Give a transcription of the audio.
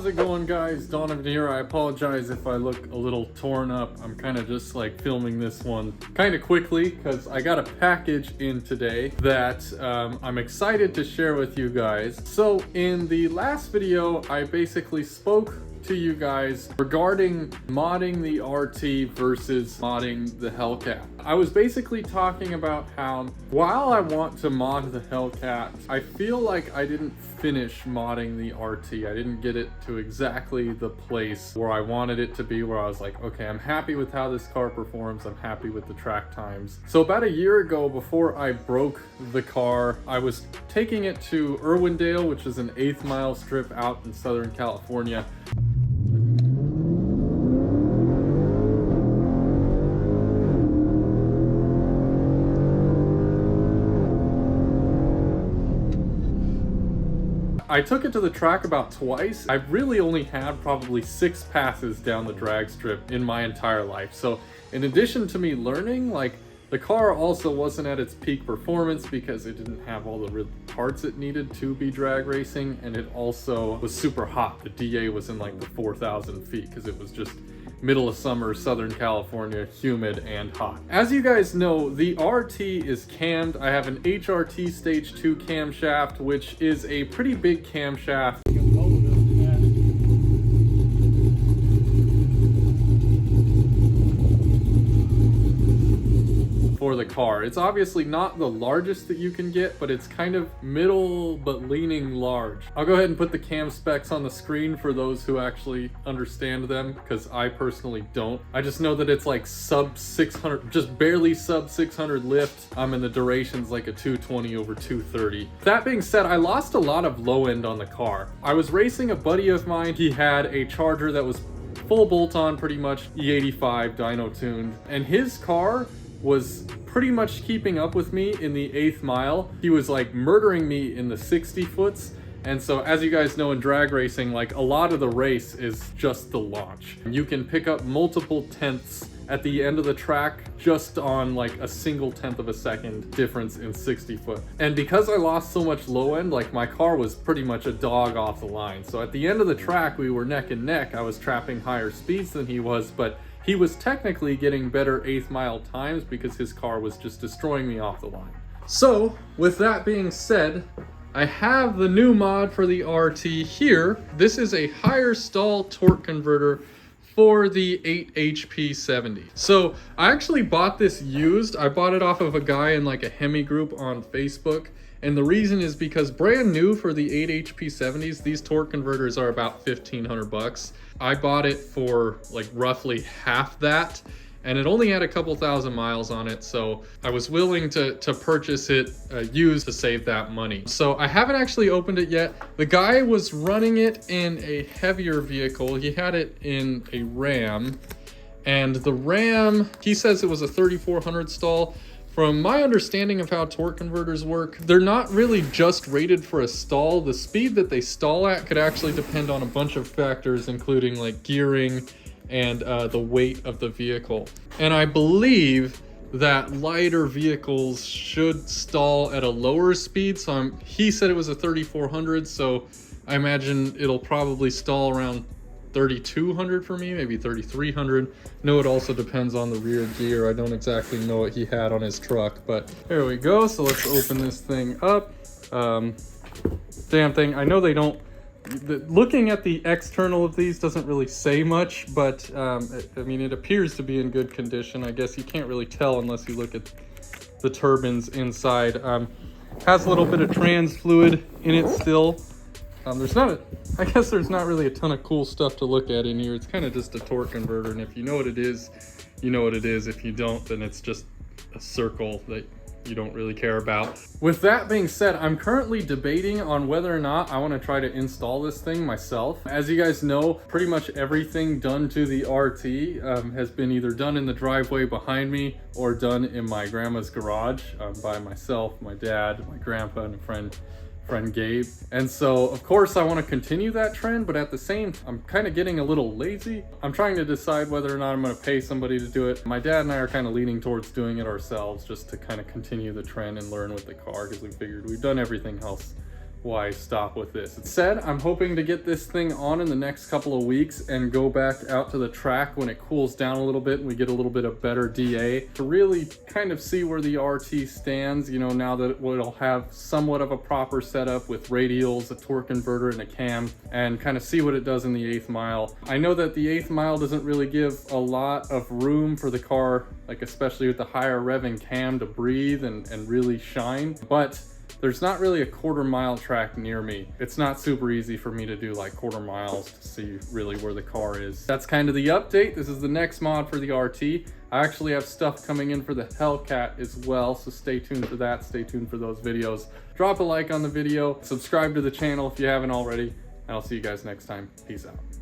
How's it going, guys? Donovan here. I apologize if I look a little torn up. I'm kind of just like filming this one kind of quickly because I got a package in today that I'm excited to share with you guys. So in the last video, I basically spoke to you guys regarding modding the RT versus modding the Hellcat. I was basically talking about how while I want to mod the Hellcat, I feel like I didn't finish modding the RT. I didn't get it to exactly the place where I wanted it to be, where I was like, okay, I'm happy with how this car performs. I'm happy with the track times. So about a year ago, before I broke the car, I was taking it to Irwindale, which is an 1/8 mile strip out in Southern California. I took it to the track about twice. I really only had probably 6 passes down the drag strip in my entire life. So in addition to me learning, like, the car also wasn't at its peak performance because it didn't have all the real parts it needed to be drag racing, and it also was super hot. The DA was in like the 4,000 feet because it was just middle of summer, Southern California, humid and hot. As you guys know, the RT is cammed. I have an HRT Stage 2 camshaft, which is a pretty big camshaft. For the car. It's obviously not the largest that you can get, but it's kind of middle but leaning large. I'll go ahead and put the cam specs on the screen for those who actually understand them, because I personally don't. I just know that it's like sub 600, just barely sub 600 lift, and the duration's like a 220 over 230. That being said, I lost a lot of low end on the car. I was racing a buddy of mine. He had a Charger that was full bolt-on, pretty much E85 dyno tuned, and his car was pretty much keeping up with me in the 1/8 mile. He was like murdering me in the 60 foots. And so as you guys know, in drag racing, like, a lot of the race is just the launch. You can pick up multiple tenths at the end of the track just on like a single tenth of a second difference in 60 foot. And because I lost so much low end, like, my car was pretty much a dog off the line. So at the end of the track, we were neck and neck. I was trapping higher speeds than he was, but he was technically getting better 1/8 mile times because his car was just destroying me off the line. So with that being said, I have the new mod for the RT here. This is a higher stall torque converter for the 8HP70. So I actually bought this used. I bought it off of a guy in like a Hemi group on Facebook. And the reason is because brand new for the 8HP70s, these torque converters are about 1,500 bucks. I bought it for like roughly half that, and it only had a couple thousand miles on it, so I was willing to purchase it used to save that money. So I haven't actually opened it yet. The guy was running it in a heavier vehicle. He had it in a Ram, and the Ram, he says it was a 3,400 stall. From my understanding of how torque converters work, they're not really just rated for a stall. The speed that they stall at could actually depend on a bunch of factors, including like gearing and the weight of the vehicle. And I believe that lighter vehicles should stall at a lower speed. So he said it was a 3,400, so I imagine it'll probably stall around 3,200 for me, maybe 3,300. No, it also depends on the rear gear. I don't exactly know what he had on his truck, but there we go. So let's open this thing up. Damn thing, I know they don't, looking at the external of these doesn't really say much, but I mean, it appears to be in good condition. I guess you can't really tell unless you look at the turbines inside. Has a little bit of trans fluid in it still. I guess there's not really a ton of cool stuff to look at in here. It's kind of just a torque converter, and if you know what it is, you know what it is. If you don't, then it's just a circle that you don't really care about. With that being said, I'm currently debating on whether or not I want to try to install this thing myself. As you guys know, pretty much everything done to the RT has been either done in the driveway behind me or done in my grandma's garage by myself, my dad, my grandpa, and a friend Gabe. And so of course I want to continue that trend, but at the same time, I'm kind of getting a little lazy. I'm trying to decide whether or not I'm going to pay somebody to do it. My dad and I are kind of leaning towards doing it ourselves, just to kind of continue the trend and learn with the car, because we figured we've done everything else why stop with this? It said I'm hoping to get this thing on in the next couple of weeks and go back out to the track when it cools down a little bit and we get a little bit of better DA to really kind of see where the RT stands, you know, now that it'll have somewhat of a proper setup with radials, a torque converter, and a cam, and kind of see what it does in the 8th mile. I know that the 8th mile doesn't really give a lot of room for the car, like especially with the higher revving cam, to breathe and really shine, but there's not really a quarter-mile track near me. It's not super easy for me to do like quarter miles to see really where the car is. That's kind of the update. This is the next mod for the RT. I actually have stuff coming in for the Hellcat as well, so stay tuned for that. Stay tuned for those videos. Drop a like on the video, subscribe to the channel if you haven't already, and I'll see you guys next time. Peace out.